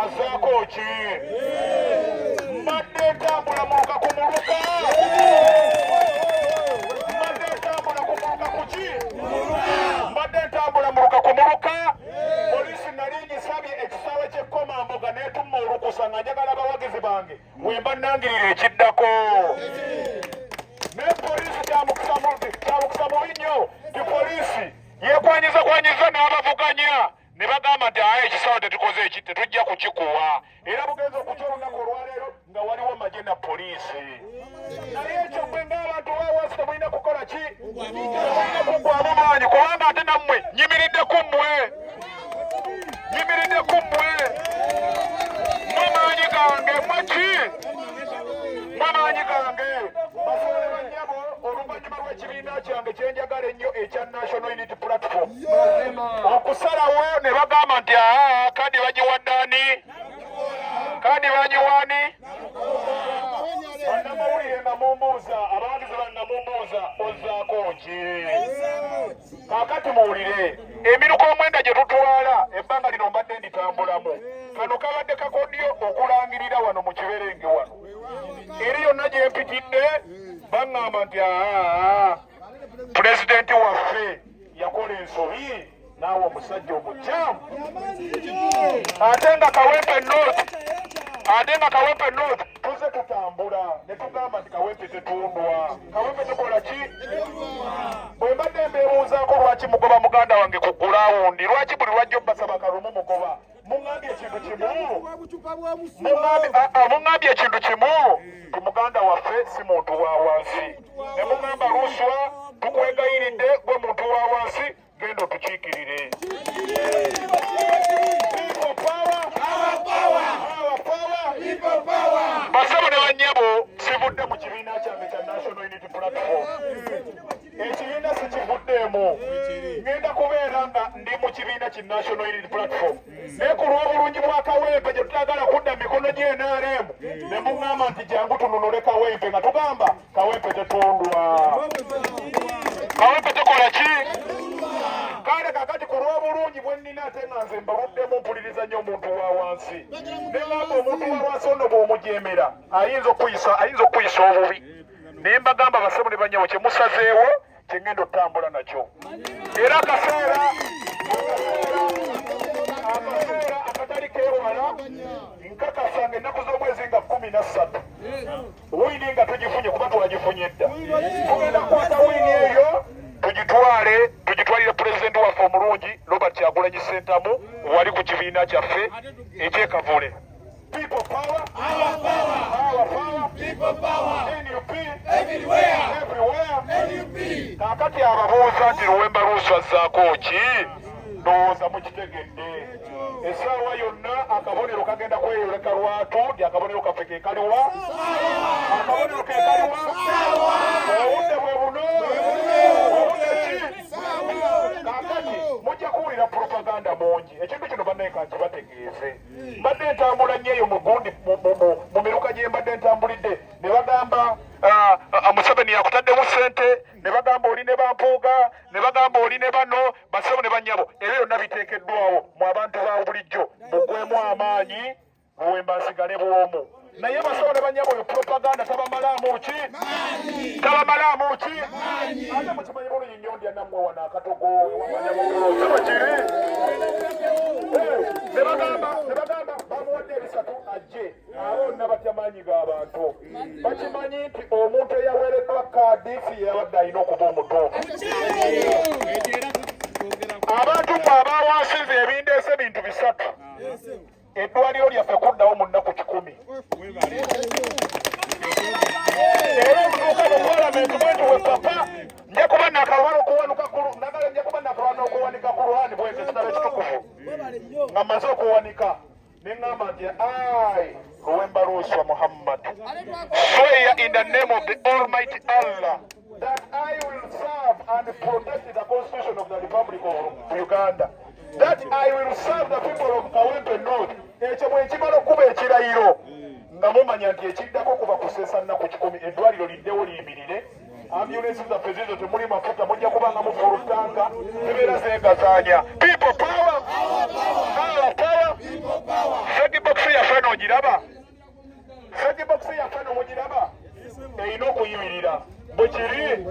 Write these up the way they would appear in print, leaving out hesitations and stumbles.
ozaako ki? Mbadde ntambula mu luka ku muluka. Mbadde ntambula ku muluka ku ki? Mbadde ntambula mu luka ku muluka. Poliisi nali ngisabye ekisaawe ky'ekkomamboga n'etumma olukusa nga njagala abawagizi bange bwe nangirira ekiddako. Ne poliisi kyamukisa mubi nnyo. Ti poliisi yeekwanyiza n'abavuganya ne bagamba nti ekisaawe tetukoze eki tetujja kukikuwa. Era bugenza okutya olunaku olwaleero nga waliwo magye na poliisi. Naye ekyo gwe ng'abantu bawansi temulina kukola ki? Temulina kuggwamu maanyi kubanga ate nammwe nyimiridde ku mmwe. Nyimiridde ku mmwe. Mmwe maanyi gange mmwe ki? Mmwe maanyi gange. Basoole bannyabo oluvannyuma lw'ekibiina kyange kye njagala ennyo ekya National Unity Platform okusalawo ne bagamba nti kadi bagiwadde ani? Kadi bagiwani? Bannamawulire nga mumbuuza, abawagizi bange mumbuuza ozzaako ki? Kaakati muwulire emiruka omwenda gye tutwala ebbanga lino mbadde nditambulamu. Kano kabadde kakodyo okulangirira wano mu kiberenge wano. Eri yonna gye mpitidde baŋŋamba nti pulezidenti waffe yakola ensobi naawe omusajja omukyamu. Ate nga Kawempe North tuze tutambula ne tugamba nti Kawempe tetundwa. Kawempe tukola ki? Bwe mbadde mbeebuuzaako lwaki mugoba muganda wange ku gulawundi, lwaki buli lwajja obbasaba kalumu mugoba? Muŋŋambye ekintu kimu. Muŋŋambye ekintu kimu. Ti muganda waffe si muntu wa wansi. Ne muŋŋamba Luswa tukwegayiridde gwe muntu wa wansi genda otukiikirire. Basabo ne bannyabo sivudde mu kibiina kyange kya National Unity Platform. Ekibiina sikivuddeemu. Ngenda kubeera nga ndi mu kibiina ki National Unity Platform. Naye ku lw'obulungi bwa Kawempe gye tutagala kudda mikono gye NRM ne muŋŋamba nti jangu tununule Kawempe nga tugamba Kawempe tetundwa. Kawempe tekola ki? Kale kakati ku lw'obulungi bwe nnina ate nga nze mbabuddemu mpuliriza nnyo omuntu wa wansi. Ne ngamba omuntu wa wansi ono bw'omujeemera ayinza okuyisa obubi. Ne mbagamba basebo ne banyawo kye musazeewo kye ngenda otambula nakyo. Era akaseera akatali keewala nkakasa ng'ennaku z'omwezi nga 13 wiini nga tugifunye kuba twagifunye dda. Tugenda kukwata wiini eyo tugitwalire pulezidenti waffe omulungi Robert Kyagulanyi Ssentamu wali ku kibiina kyaffe ekyekavule. People power, our power, our power, people power, NUP, everywhere, NUP. Kakati ababuuza nti Luwemba Luswa azzaako ki? Ndowooza mukitegedde. Essaawa yonna akabonero kagenda kweyoleka lwatu nti akabonero kaffe ke kaliwa? Akabonero ke kaliwa? Obudde bwe buno? Obudde ki? Kakati mujja kuwulira propaganda mungi. Ekintu kino bannaye kankibategeeze. Mbadde ntambula nnyo eyo mugundi mu miruka gye mbadde ntambulidde ne bagamba Museveni yakutaddemu ssente, ne bagamba oli ne bampuuga, ne bagamba oli ne bano basebo ne bannyabo. Ebyo byonna biteekeddwawo mu abantu ba bulijjo muggwemu amaanyi Luwemba nsigale bwomu. Naye basebo ne bannyabo oyo propaganda tabamalaamu ki? Tabamalaamu ki? Ate mukimanyi bulungi nnyo ndya nammwe wano akatogo ewamanyamukiro kiri. Ne bagamba bamuwadde ebisatu ajje. Abo nna batya maanyi g'abantu. Bakimanyi nti omuntu eyaweereddwa kaadi si yabadde alina okuba omutuufu. Abantu mwe abawansi nze ebindeese bintu bisatu. Eddwaliro lyaffe kuddawo mu nnaku 10. Era okutuuka mu palamenti bwenti we papa nja kuba nakalwana okuwanika okuwanika ku luhani bwenti ekitabo ekitukuvu nga mmaze okuwanika ne ŋŋamba nti Luwemba Luswa Muhammad, swear in the name of the Almighty Allah that I will serve and protect the Constitution of the Republic of Uganda, that I will serve the people of Kawempe North. Ekyo bwe kimala okuba ekirayiro nga mumanya nti ekiddako kuba kusesa nnaku 10 eddwaliro liddewo liyimirire. Ambulensi zaffe zizo temuli mafuta mujja kubanga mufulutanga zibeera zeegazaanya. People power, our power, people power. no giraba sage box ya fano mo giraba ino kuyimirira bwekiri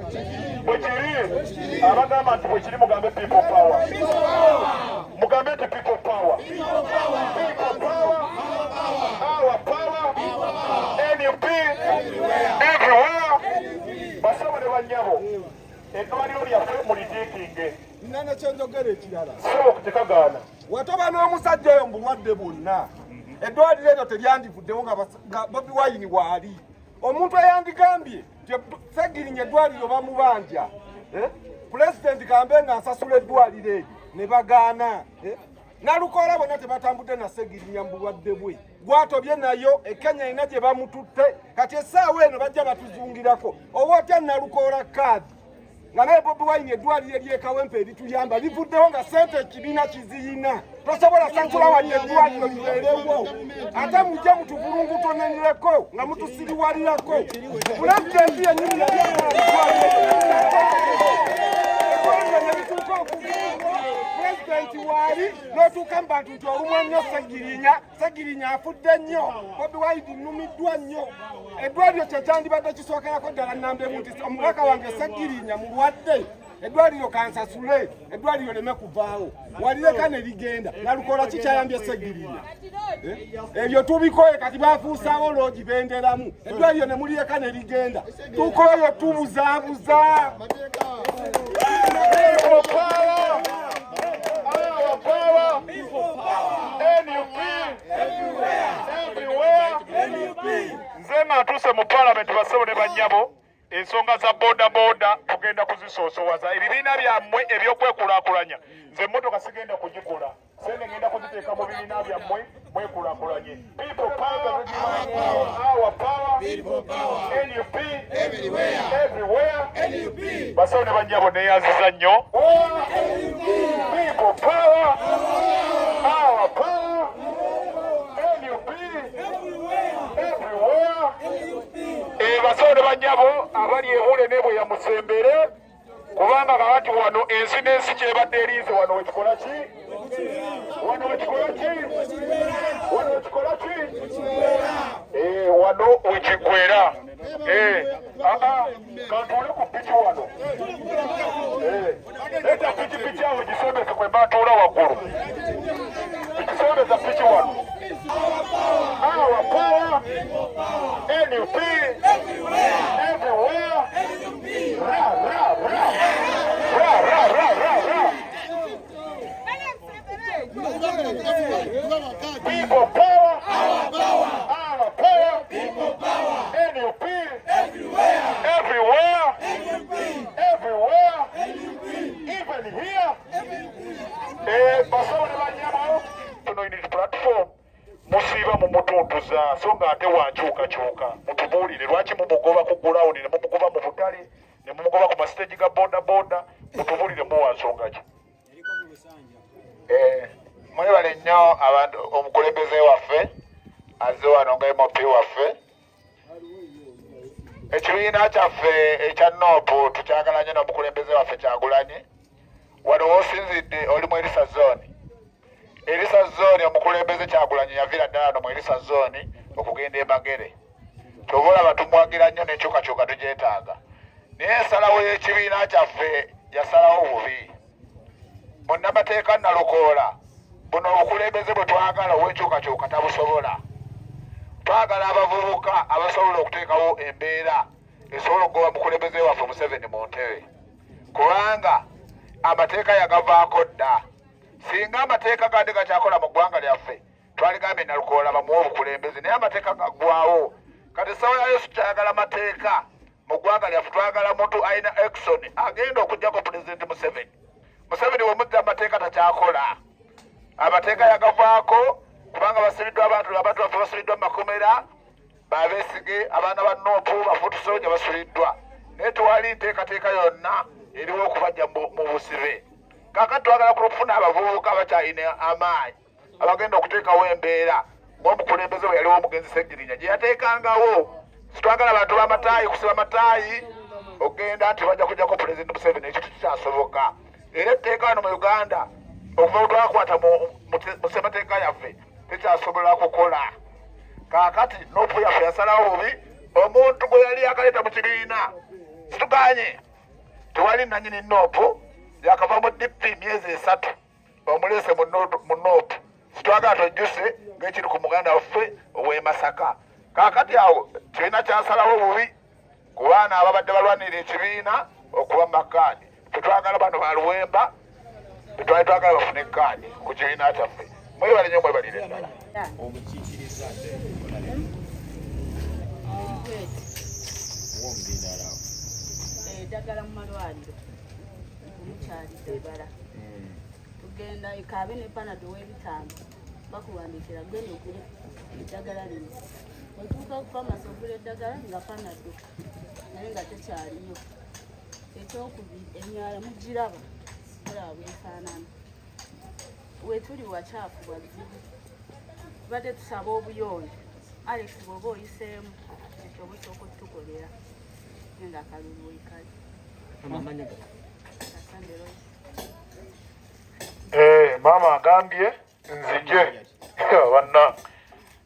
abagamba nti bwekiri mugambe people power mugambe nti people power our power NUP everywhere basaba ne banyabo eddwaliro lyaffe mulitiikinge nana kyenjogera ekirala sobola okutekagaana watoba n'omusajja oyo mbulwadde bwonna eddwaliro eryo teryandivuddewo nga Bobi Wine waali omuntu eyandigambye Ssegirinya eddwaliro bamubanja pulezidenti kambe nga nsasula eddwaliro eryo ne bagaana Nalukoola bonna tebatambudde na Ssegirinya mu bulwadde bwe gwatobye nayo Kenya erina gye bamututte kati essaawa eno bajja batuzungirako oba otya Nalukoola kaadi nga naye Bobi Wine eddwaliro ery'ekawempe erituyamba livuddewo nga ssente ekibiina kiziyina tosobola sansula wadde eddwaliro libeerewo ate mujje mutuvulungutonenireko nga mutusiriwalirako pulezidenti yennyini yali pulezidenti waali n'otuuka mu bantu nti olumwa nnyo Ssegirinya afudde nnyo Bobi Wine nnumiddwa nnyo eddwaliro kyekyandibadde kisookerako ddala nnambeemu nti omubaka wange Ssegirinya mulwadde eddwaliro kansasule eddwaliro leme kuvaawo walireka ne ligenda Nalukoola kikyayambye Ssegirinya ebyo tubikoye kati bafuusaawo loogi benderamu eddwaliro ne mulireka ne ligenda tukoyo tubuzaabuza nze nga ntuuse mu palamenti basebo ne bannyabo ensonga za boda tugenda kuzisoosowaza ebibiina byammwe ebyokwekulaakulanya nze emmotoka sigenda kugikola sente ngenda kuziteeka mu bibiina byammwe mwekulaakulanye people power our power NUP everywhere basebo ne bannyabo neeyanziza nnyo people power our power NUP basebo ne bannyabo abali ehule nebwe ya Musembere kubanga kakati wano ensi n'ensi kyebadde eriize wano wekikola ki wano wekikola wekigwera kantuule ku piki wano leta pikipiki awo gisembeze kwe mbatuula waggulu ekisembeza piki wano our power NUP everywhere people power our power NUP everywhere even here basaba ne banyabo tuno unit platform musiiba mu mutuntuza so nga ate wankyukakyuka mutubuulire lwaki mumugoba ku gulawuni ne mumugoba mu butale ne mumugoba ku masiteegi ga boda mutubuulire muwa nsonga ki mwebale nnyo abantu omukulembeze waffe azze wano nga MOP waffe ekibiina kyaffe ekya NOP tukyagala nnyo n'omukulembeze waffe Kyagulanyi wano woosinzidde oli mu Elisa Zone omukulembeze Kyagulanyi yaviira ddala no mu Elisa Zone okugenda Mbagere tobola tumwagira nnyo n'enkyukakyuka tugyetaaga naye ensalawo y'ekibiina kyaffe yasalawo bubi munnamateeka Nalukoola buno obukulembeze bwe twagala ow'enkyukakyuka tabusobola twagala abavubuka abasobola okuteekawo embeera esobola okugoba mukulembeze waffe Museveni mu ntebe kubanga amateeka yagavaako dda singa amateeka gandi gakyakola mu ggwanga lyaffe twaligambye Nalukoola bamuwa obukulembeze naye amateeka gaggwawo kati essawa ya Yesu kyayagala mateeka mu ggwanga lyaffe twagala muntu alina action agenda okugjako pulezidenti Museveni wemuzza amateeka takyakola amateeka yagavaako kubanga basibiddwa abantu baffe basibiddwa mu makomera Babesige abaana ba NOP bafutusoonya basuliddwa naye tewali nteekateeka yonna eriwo okubajja mu busibe kakati twagala kufuna abavubuka abakyalina amaanyi abagenda okuteekawo embeera ng'omukulembeze bwe yaliwo omugenzi Ssegirinya gye yateekangawo sitwagala abantu b'amataayi kusiba amataayi ogenda nti bajja kujjako pulezidenti Museveni ekyo tikyasoboka era etteeka wano mu Uganda okuva bwe twakwata mu ssemateeka yaffe tekyasobola kukola kakati nopu yaffe yasalawo bubi omuntu gwe yali yakaleta mu kibiina situganye tewali nanyini nopu yakava mu DP myezi 3 omulese mu nopu situagala tojjuse ng'ekiri ku muganda waffe ow'e Masaka kakati awo kibiina kyasalawo bubi ku baana ababadde balwanira ekibiina okuba mu makaadi tetwagala bano baluwemba tetwali twagala bafune kaadi ku kibiina kyaffe mwebale nnyo mwebalire ddala eddagala mu malwaliro omukyalidde ebala tugenda ekaabe ne panado w'ebitaano bakuwandiikira genda okule eddagala lino otuuka ku famasi ogula eddagala nga panado naye nga tekyaliyo ekyokubiri emyala mugiraba olaba bwefaanana wetuli wakyafu wazibu tubadde tusaba obuyonjo Alex bw'oba oyiseemu ekyo oba osooka otukolera nga akalulu wekali maama agambye nzije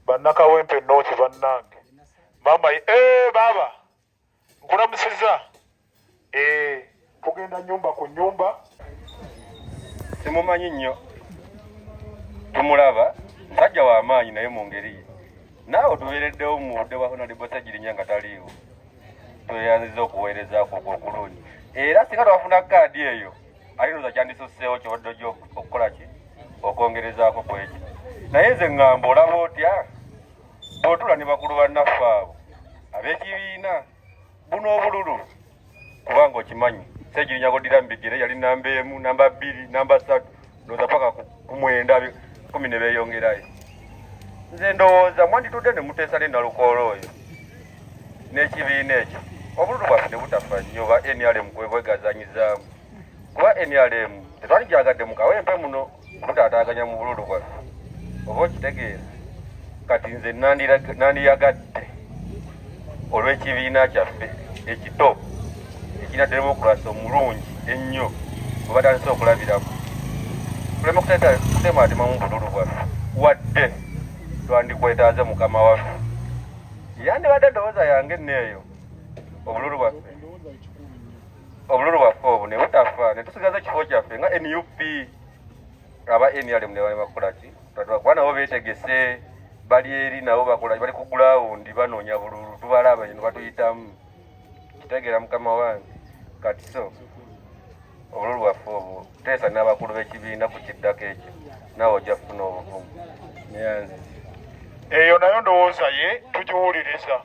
bannakawempe nooki bannange maama baaba nkulamusiza tugenda nyumba ku nyumba simumanyi nnyo tumulaba musajja w'amaanyi naye mu ngeri ye naawe tubeereddewo mu budde bwa Honorable Ssegirinya nga taliiwo tweyanziza okuweerezaako okulungi era singa twafuna kaadi eyo alinoza kyandisuseewo kyobadde ojja okukola ki okwongerezaako ku ekyo naye nze ŋŋamba olaba otya bw'otula ne bakulu bannaffe abo ab'ekibiina buno obululu kubanga okimanyi Ssegirinya Godira Mbigere yali namba 1 namba 2 namba 3 ndowooza paka ku 9 10 ne beeyongerayo nze ndowooza mwanditudde ne muteesa ne Nalukoola oyo n'ekibiina ekyo obululu bwaffe ne butafa nnyo ba NRM kwebwegazanyizaamu kuba NRM tetwali gyagadde mu kawempe muno mutataaganya mu bululu bwaffe oba okitegeera kati nze nandiyagadde olw'ekibiina kyaffe ekito ekirina demokirasi omulungi ennyo bwe batandise okulabiramu tuleme kutematema mu bululu bwaffe wadde twandikwetaaze mukama waffe yandibadde ndowooza yange nneeyo obululu bwaffe obwo ne butafa ne tusigaza ekifo kyaffe nga NUP aba NRM ne bakola ki kuba nabo beetegese bali eri nabo bakola bali ku gulawundi banoonya bululu tubalaba ne batuyitamu kitegeera mukama wange kati so obululu bwaffe obwo teesa n'abakulu b'ekibiina ku kiddako ekyo naawe ojja kufuna obuvumu neyanzi eyo nayo ndowooza ye tugiwuliriza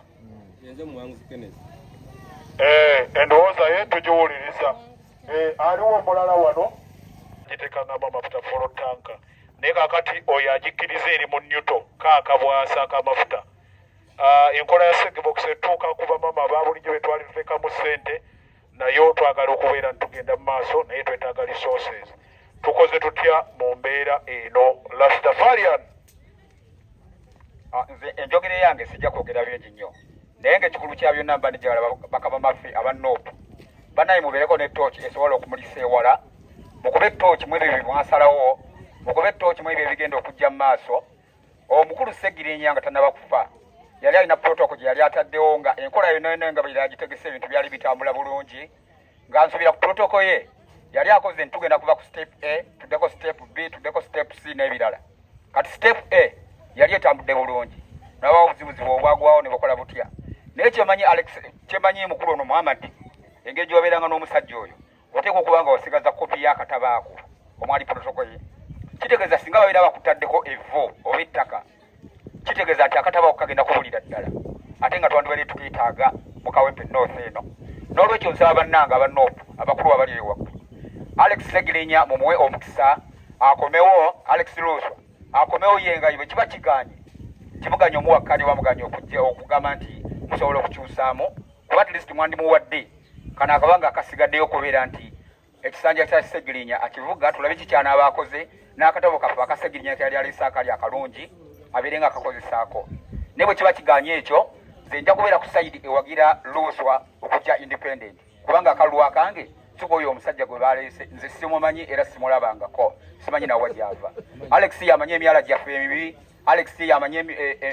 endowooza ye tugiwuliriza aliwo omulala wano gitekangamba amafuta folotanka naye kakati oyo agikkiriza eri mu Newton kaakabwasa ak'amafuta enkola ya Segibox etuuka kuba mama babulijjo betwali tutekamu ssente naye twagala okubeera ntugenda mu maaso naye twetaaga resources tukoze tutya mu mbeera eno Rastafarian nze enjogera yange sijja kwogera bingi nnyo naye ng'ekikulu kya byonna mba nijagala bakama baffe aba Nopu bannaye mubeereko ne tooki esobola okumulisa ewala mukube ettooki mu ebyo bimwasalawo mukube ettooki mu ebyo ebigenda okujja mu maaso omukulu Ssegirinya nga tannaba kufa yali alina protoko gye yali ataddewo nga enkola yonna nga bwe agitegese ebintu byali bitambula bulungi nga nsubira ku protoko ye yali akoze ntugenda kuva ku step A tuddeko step B tuddeko step C n'ebirala kati step A yali etambudde bulungi nabawo obuzibuzibu obwagwawo ne bukola butya naye kyemanyi Alex kyemanyi mukulu ono Muhammad engeri gy'obeeranga n'omusajja oyo oteekwa okuba nga wasigaza kopi y'akatabo ako omwali protoko ye kitegeeza singa babeera bakutaddeko evvo oba ettaka kitegeeza nti akatabo ako kagenda kubulira ddala ate nga twandibaire tukiyitaaga mu Kawempe North eno n'olwekyo nsaba bannanga aba Nopu abakulu abali ewaggulu Alex Ssegirinya mumuwe omukisa akomewo Alex Luswa akomewo yenga bwe kiba kiganye kibuganya omuwakkali bamuganya okujja okugamba nti musobola okukyusaamu kuba at least mwandimuwadde kana akabanga akasigaddeyo okubeera nti ekisanja kya Ssegirinya akivuga tulabe kikyanaaba akoze n'akatabo kaffe aka Ssegirinya kyali alesa akali akalungi abeere nga akakozesaako naye bwe kiba kiganye ekyo nze nja kubeera ku sayidi ewagira Luswa okujja independent kubanga akalulu akange sikoyo omusajja gwe baleese nze simumanyi era simulabangako simanyi nawa gyava Alex yamanyi emyala gyaffe emibi Alex yamanyi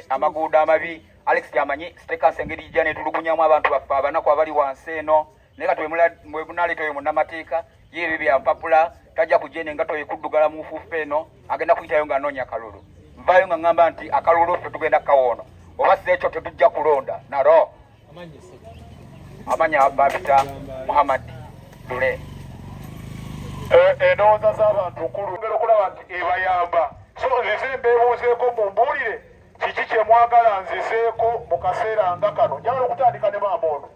amaguudo amabi, Alex yamanyi stekans engeri gya netulugunyamu abantu baffe abanaku abali wansi eno, naye kati bwe munaleeta oyo munnamateeka ye ebyo byampapula tajja kujja n'engato ekuddugala mu nfuufu eno agenda kuyitayo ng'anoonya akalulu. Nvaayo nga ŋŋamba nti akalulu ffe tugenda kawoono oba si ekyo tetujja kulonda nalo amanya Babita Muhammad Dule. Endowooza z'abantu nkulu ngero okulaba nti ebayamba, so nzize mbeebuuzeeko mumbuulire kiki kye mwagala nzizeeko mu kaseera nga kano. Njagala okutandika ne maama ono.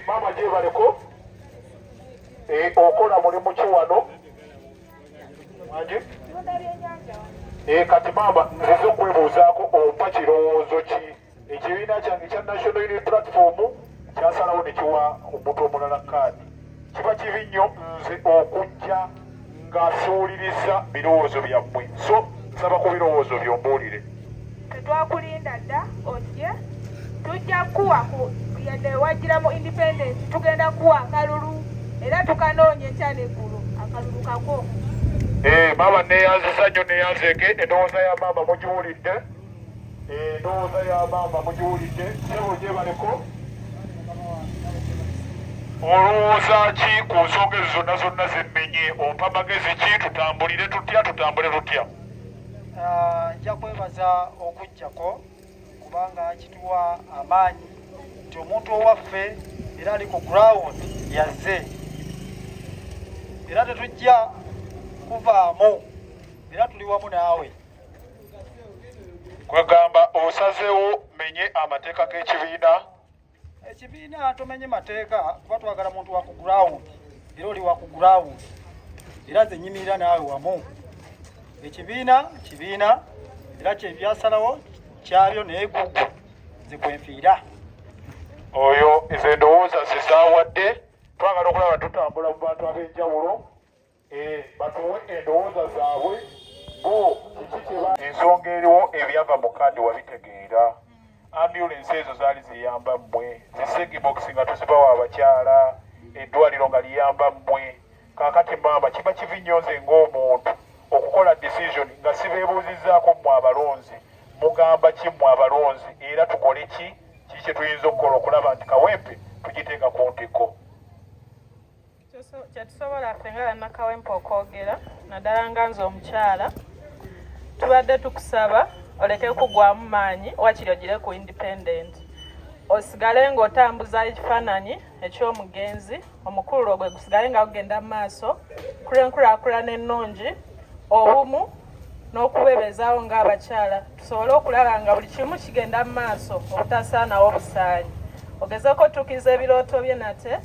Maama gyebaleko okola mulimu ki wano kati maama nzize okwebuuzaako ompa kirowoozo ki ekibiina kyange kya National Unity Platform kyasalawo ne kiwa omuntu omulala kaadi. Kiba kibi nnyo nze okujja ng'asuuliriza birowoozo byammwe, so nsaba ku birowoozo byombuulire. Tetwakulinda dda ojje, tujja kuwa yadde wagiramu independence, tugenda kuwa akalulu era tukanoonya ekyaneggulu akalulu kako. Maama neeyanziza nnyo neeyanzeeke. Endowooza ya maama mugiwulidde, endowooza ya maama mugiwulidde. Sebo gyebaleko olowooza ki ku nsonga ezo zonna zimmenye? Ompa magezi ki? Tutambulire tutya? Tutambule tutya? Nja kwebaza okujjako kubanga kituwa amaanyi nti omuntu owaffe era ali ku ground yazze era tetujja kuvaamu era tuli wamu naawe. Kwegamba osazeewo menye amateeka g'ekibiina? Ekibiina tumenye mateeka kuba twagala muntu wa ku ground era oli wa ku ground era ze nyimirira naawe wamu. Ekibiina kibiina era kyebyasalawo kyabyo naye gugu nze kwenfiira. Oyo ezo endowooza zizaawadde. Twagala okulaba tutambula mu bantu ab'enjawulo batuwe endowooza zaabwe bo kiki kyeba. Ensonga eriwo ebyava mu kaadi wabitegeera. Ambulance ezo zaali ziyamba mmwe, zisegibokisi nga tuzibawa abakyala, eddwaliro nga liyamba mmwe. Kaakati maama kiba kibi nnyo nze ng'omuntu okukola decision nga sibeebuuzizzaako mmwe abalonzi. Mugamba ki mmwe abalonzi era tukole ki? Kiki kye tuyinza okukola okulaba nti Kawempe tugiteeka ku ntikko? Kyetusobola ffe nga bannakawempe okwogera naddala nga nze omukyala tubadde tukusaba oleke kugwamu maanyi wakiri ogire ku independent osigale ng'otambuza ekifaananyi eky'omugenzi omukulu ogwe gusigale nga gugenda mu maaso kulwenkulaakulana ennungi obumu n'okubebezaawo ng'abakyala tusobole okulaba nga buli kimu kigenda mu maaso obutasaanawo obusaanyi ogezeeko otuukiriza ebirooto bye nate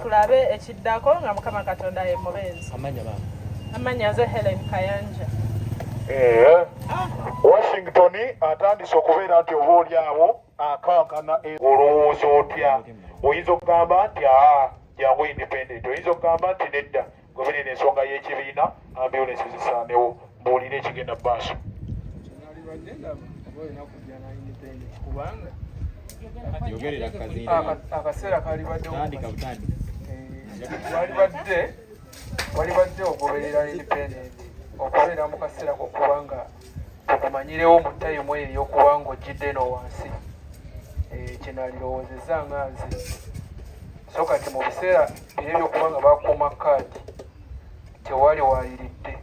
tulabe ekiddako nga Mukama Katonda ye mubeezi. Amanya nze Helen Kayanja. Washington atandise okubeera nti obaolyawo akankana olowooza otya? Oyinza okugamba nti jangu independent, oyinza okugamba nti nedda goberera ensonga y'ekibiina ambulance zisaanewo, mbuulire ekigenda maaso. Akaseera kalibadde walibadde ogoberera independent okubeera mu kaseera kokubanga tukumanyirewo mu tayimu eyo okuba ng'ojjidde eno wansi. Kyenalirowoozezza nga nze so kati mu biseera biri ebyokuba nga bakuuma kaadi tewali waaliridde,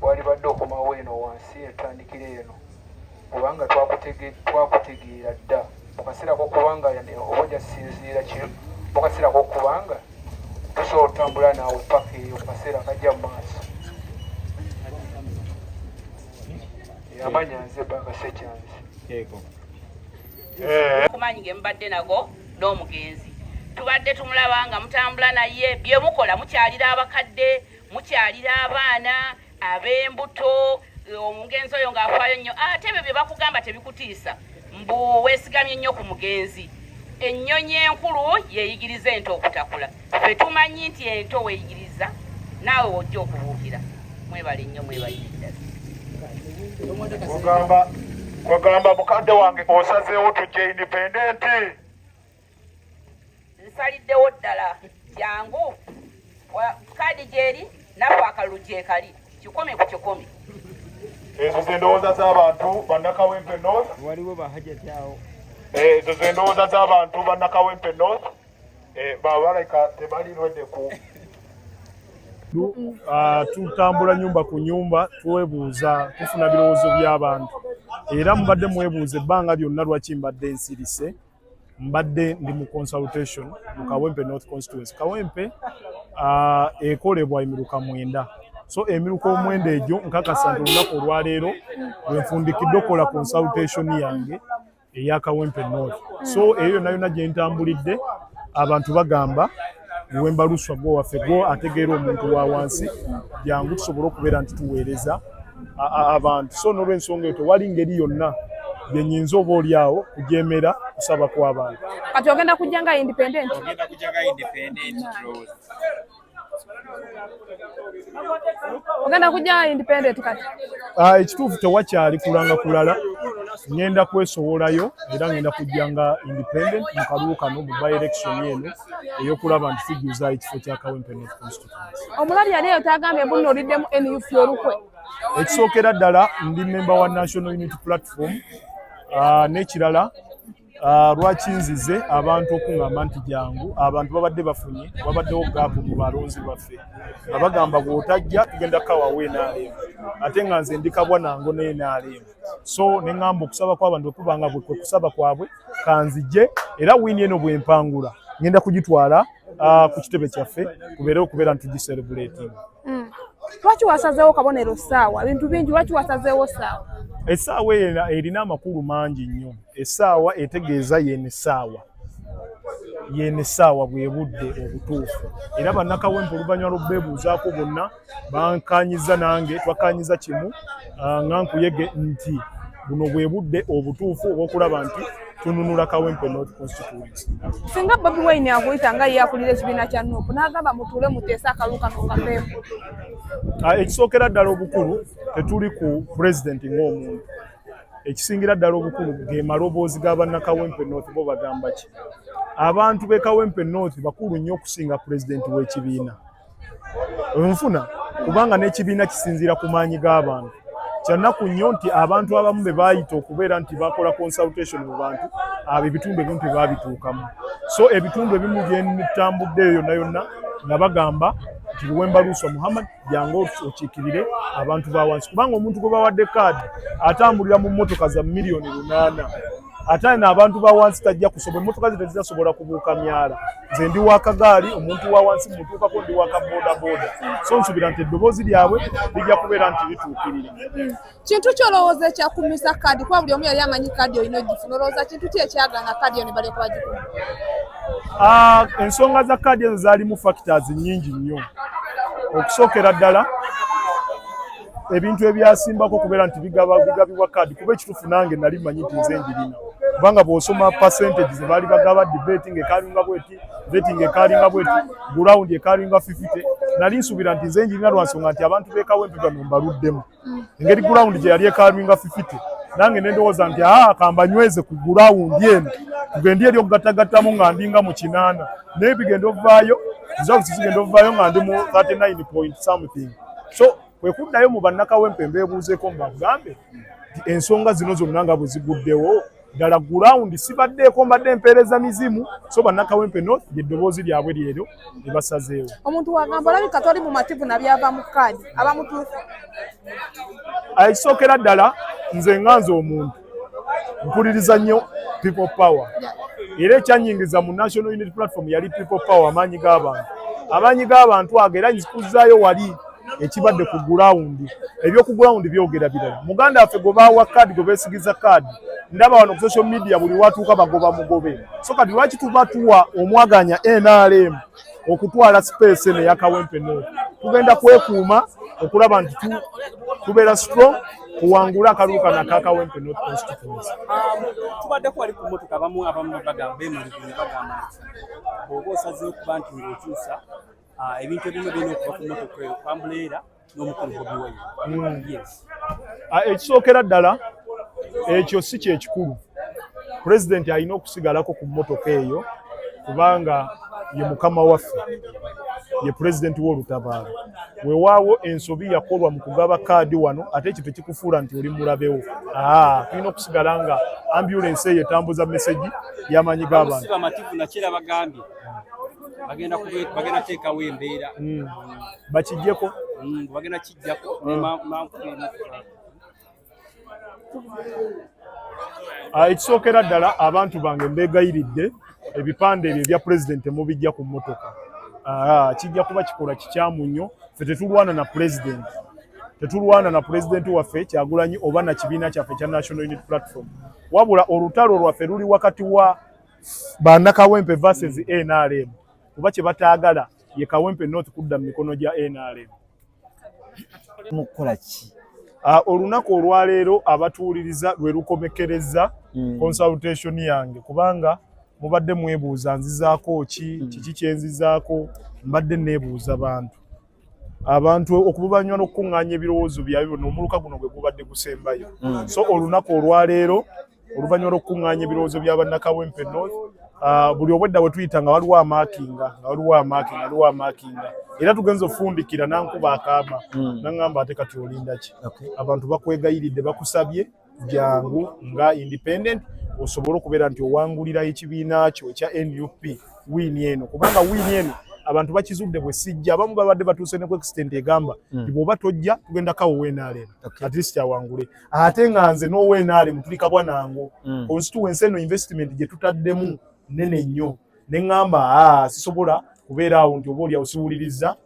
walibadde okumawo eno wansi etandikira eno kubanga twakutegeera dda mu kaseera kokubanga oba ojja sinziira kino mu kaseera kokubanga tusobola otambula naawe paka eyo mu kaseera kajja mu maaso. Amanya nze Bakasekyanzi. Kumanyi ge mbadde nago n'omugenzi tubadde tumulaba nga mutambula naye bye mukola mukyalira abakadde mukyalira abaana ab'embuto omugenzi oyo ng'afaayo nnyo ate ebyo bye bakugamba tebikutiisa mbu weesigamye nnyo ku mugenzi. Ennyonyi enkulu yeeyigiriza ente okutakula. Ffe tumanyi nti ente weeyigiriza naawe wojja okubuukira. Mwebale nnyo mwebalire ddala. Kwegamba mukadde wange osazeewo tujje independent? Nsaliddewo ddala jangu kaadi gyeri naffe akalulu gyekali kikome ku kikome. ezo zendowooza z'abantu bannakawempe north waliwo bahajati awo ezo zendowooza z'abantu bannakawempe north babaleka tebalirwedde ku tutambula nyumba ku nyumba twebuuza tufuna birowoozo by'abantu era mubadde mwebuuza ebbanga lyonna lwaki mbadde nsirise mbadde ndi mu consultation mu Kawempe North Constituency. Kawempe ekolebwa emiruka 9 so emiruka 9 egyo nkakasa nti olunaku olwaleero lwenfundikidde okukola consultation yange eya Kawempe North. So eyo nayo gye ntambulidde abantu bagamba Wemba Luswa gwo waffe gwo ategeera omuntu wa wansi jangu tusobole okubeera nti tuweereza abantu. So n'olw'ensonga eyo tewali ngeri yonna yenyinza oba oliawo kujeemera kusaba kw'abantu. Kati ogenda kujja nga independent? Ogenda kujja nga independent Rose. Ogenda kujja independent kati? Ekituufu tewakyali kulanga kulala. Ngenda kwesowolayo era ngenda kujja nga independent mu kalulu kano mu by election eno ey'okulaba nti tujuza ekifo kya Kawempe North Constituency. Omulali yali eyo tagambye mbuno oliddemu NUF olukwe. Ekisookera ddala ndi memba wa National Unity Platform n'ekirala lwaki nzize abantu okuŋŋamba nti jangu abantu babadde bafunye babaddewo gaapu mu balonzi baffe nga bagamba bw'otajja tugenda kawawe NRM ate nga nze ndi Kabwanango ne NRM. So ne ŋŋamba okusaba kw'abantu okubanga bwe kusaba kwabwe kanzije era wiini eno bwe mpangula ngenda kugitwala ku kitebe kyaffe kubeere okubeera nti tugiselebrating. Lwaki wasazeewo kabonero ssaawa? Ebintu bingi lwaki wasazeewo ssaawa? Essaawa erina amakulu mangi nnyo. Essaawa etegeeza yene essaawa bwe budde obutuufu. Era bannakawempe oluvannyuma lw'okubeebuuzaako bonna bankanyiza nange twakanyiza kimu nga nkuyege nti buno bwe budde obutuufu obw'okulaba nti tununula Kawempe North Constituency. Singa Bobi Wine akuyita nga ye akulira ekibiina kya NUP n'agamba mutuule muteese akalulu kano kaveemu. Ekisookera ddala obukulu tetuli ku president ng'omuntu. Ekisingira ddala obukulu ge maloboozi g'abannakawempe North bo bagamba ki. Abantu b'e Kawempe North bakulu nnyo okusinga pulezidenti w'ekibiina. Onfuna kubanga n'ekibiina kisinziira ku maanyi g'abantu. Kyannaku nnyo nti abantu abamu be baayita okubeera nti bakola consultation mu bantu ebitundu ebimu tebaabituukamu. So ebitundu ebimu bye ntambuddeyo yonna yonna nga bagamba nti Wemba Luswa Muhammad jangu okiikirire abantu ba wansi kubanga omuntu gwe bawadde kaadi atambulira mu mmotoka za miliyoni 8 ate n'abantu ba wansi tajja kusobola emmotoka ze tezisobola kubuuka myala. Nze ndi wa kagaali omuntu wa wansi mutuukako ndi wa kaboda. So nsubira nti eddoboozi lyabwe lijja kubeera nti lituukirira. Kintu ky'olowooza ekyakumisa kaadi kuba buli omu yali amanyi kaadi olina ogifuna olowooza kintu ki ekyagaana kaadi eyo ne balyoka bagikuma? Ensonga za kaadi ezo zaalimu factors nnyingi nnyo. Okusookera ddala ebintu ebyasimbako kubeera nti bigabibwa kaadi kuba ekituufu nange nali manyi nti nze njirina kubanga bw'osoma percentage ze baali bagaba debating ekaalinga bweti voting ekaalinga bweti ground ekaalinga 50 nali nsuubira nti nze njirina lwa nsonga nti abantu b'e Kawempe bano mbaluddemu engeri ground gye yali ekaalinga 50 nange ne ndowooza nti kambanyweze ku ground eno tugendi eri okugattagattamu nga ndinga mu 8 naye bigenda ovaayo zigenda ovaayo nga ndi mu 39 point something. So kwe kuddayo mu bannakawempe mbeebuuzeeko mbagambe nti ensonga zino zonna nga bwe ziguddewo ddala ground sibaddeeko mbadde empeereza mizimu. So bannakawempe North eddoboozi lyabwe lyeryo ne basazeewo. Omuntu wagamba olabika toli mumativu nabyava mu kaadi abamutuufu. Ekisookera ddala nze nganze omuntu mpuliriza nnyo people power era ekyanyingiza mu National Unity Platform yali people power amaanyi g'abantu ago era nzikuzzaayo wali ekibadde ku ground ebyoku ground byogera birala. Muganda waffe gwe baawa kaadi gwe beesigiza kaadi ndaba wano ku social media buli watuuka bagoba mugobe. So kati lwaki tuba tuwa omwaganya NRM okutwala space eno eya Kawempe North? Tugenda kwekuuma okulaba nti tubeera strong kuwangula akalulu kano aka Kawempe North Constituency. Tubadde kwali ku mmotoka abamu bagamba beemulugu ne bagamba nti bw'oba osazeewo kuba nti ng'okyusa ebintu ebimu birina okuva ku mmotoka eyo kwambuleera n'omukulu Bobi Wine. Ekisookera ddala ekyo si kyekikulu. Pulezidenti alina okusigalako ku mmotoka eyo kubanga ye mukama waffe, ye pulezidenti w'olutabaalo. weewaawo ensobi yakolwa mu kugaba kaadi wano ate ekyo tekikufuula nti oli mulabewo. Tulina okusigala nga ambulensi eyo etambuza meseji y'amaanyi g'abantu. Bamativu nakira bagambye bagenda teekawo embeera bakijjeko bagenda kijjako ekisookera ddala abantu bange mbeegayiridde ebipande ebyo ebya pulezidenti mubijja ku mmotoka. Kijja kuba kikola kikyamu nnyo. Ffe tetulwana na pulezidenti, tetulwana na pulezidenti waffe Kyagulanyi oba na kibiina kyaffe kya National Unity Platform, wabula olutalo lwaffe luli wakati wa bannakawempe versus NRM. Kuba kye bataagala ye Kawempe North kudda mu mikono gya NRM. Mukola ki? Olunaku olwaleero abatuwuliriza lwe lukomekereza consultation yange, kubanga mubadde mwebuuza nzizaako kiki kyenzizaako, mbadde neebuuza abantu okubanywa n'okukuŋŋaanya ebirowoozo byabwe n'omuluka guno gwe gubadde gusembayo. So olunaku olwaleero oluvannyuma lw'okukuŋŋaanya ebirowoozo bya bannakawempe North, buli obwedda bwe tuyita nga waliwo amaakinga era tugenza ofundikira nankuba akaama naŋŋamba ate kati olinda ki? Abantu bakwegayiridde bakusabye jangu nga independent osobole okubeera nti owangulira ekibiina kyo ekya NUP wiini eno, kubanga wiini eno abantu bakizudde bwe sijja. Abamu babadde batuuse ne ku extent egamba nti bw'oba tojja tugenda kawo NRM at least awangule. Ate nga nze n'owa NRM tuli kabwanango constituency eno investment gye tutaddemu nene nnyo, ne ŋŋamba sisobola kubeera awo nti oba oli awusiwuliriza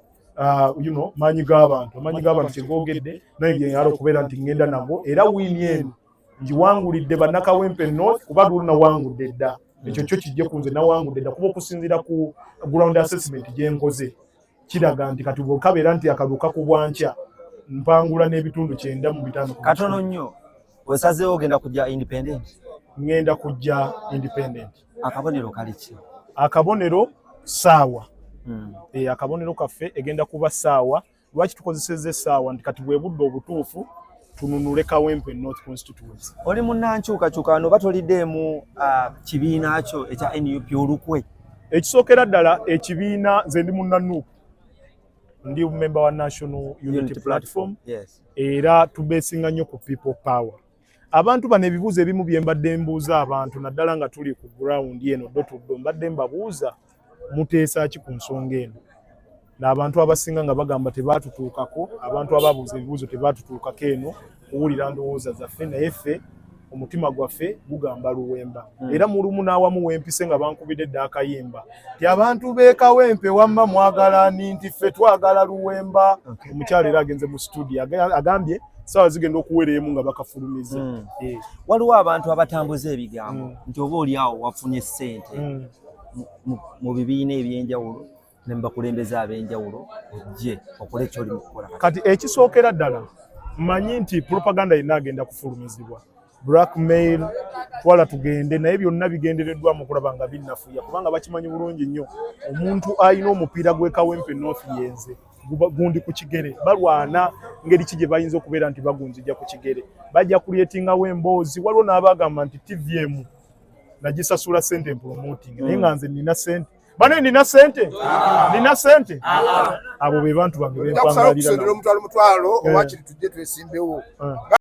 maanyi g'abantu kyegoogedde naye bye nyala okubeera nti ŋŋenda nago, era wiini eno ngiwangulidde bannakawempe North kuba lunawangudde dda. Ekyo kyo kijje ku nze nawangudde dda kuba okusinziira ku ground assessment gye nkoze kiraga nti kati bw'okabeera nti akaluka ku bwankya mpangula n'ebitundu 9 mu 5. Katono nnyo wesazeewo ogenda kujja independent? Ngenda kujja independent. Akabonero kali ki? Akabonero saawa. Akabonero kaffe egenda kuba saawa. Lwaki tukozesezza essaawa? Nti kati bwe budde obutuufu tununule Kawempe North constituency. Oli munnankyukakyuka wano batoliddeemu kibiina kyo ekya NUP olukwe? Ekisookera ddala ekibiina nze ndi munnanuupu, ndi member wa National Unity Platform. Era tubeesinga nnyo ku people power. Abantu bano ebibuuzo ebimu bye mbadde mbuuza abantu naddala nga tuli ku ground eno dotuddo mbadde mbabuuza muteesa ki ku nsonga eno. N'abantu abasinga nga bagamba tebaatutuukako, abantu ababuuza ebibuuzo tebaatutuukako eno kuwulira ndowooza zaffe, naye ffe omutima gwaffe gugamba Luwemba. Era mu lumu n'awamu wempise nga bankubidde dda akayimba ti abantu b'e Kawempe wamma mwagala ani nti ffe twagala Luwemba. Omukyala era agenze mu studio agambye sawa zigenda okuwera emu nga bakafulumiza. Waliwo abantu abatambuza ebigambo nti oba oli awo wafunye ssente mu bibiina ebyenjawulo ne bakulembeze ab'enjawulo ojje okole ky'oli mu kukola. Kati ekisookera ddala mmanyi nti propaganda yina agenda kufulumizibwa, blackmail, twala tugende, naye byonna bigendereddwamu okulaba nga binnafuya, kubanga bakimanyi bulungi nnyo omuntu alina omupiira gw'e Kawempe North yenze gundi ku kigere, balwana ngeri ki gye bayinza okubeera nti bagunzija ku kigere, bajja kulyetingawo emboozi. Waliwo n'abagamba nti TVM nagisasula ssente promoting, naye nga nze nina ssente. Bane nina ssente? Nina ssente? Abo be bantu bange bempangalira. Omutwalo oba kiri tujje twesimbewo.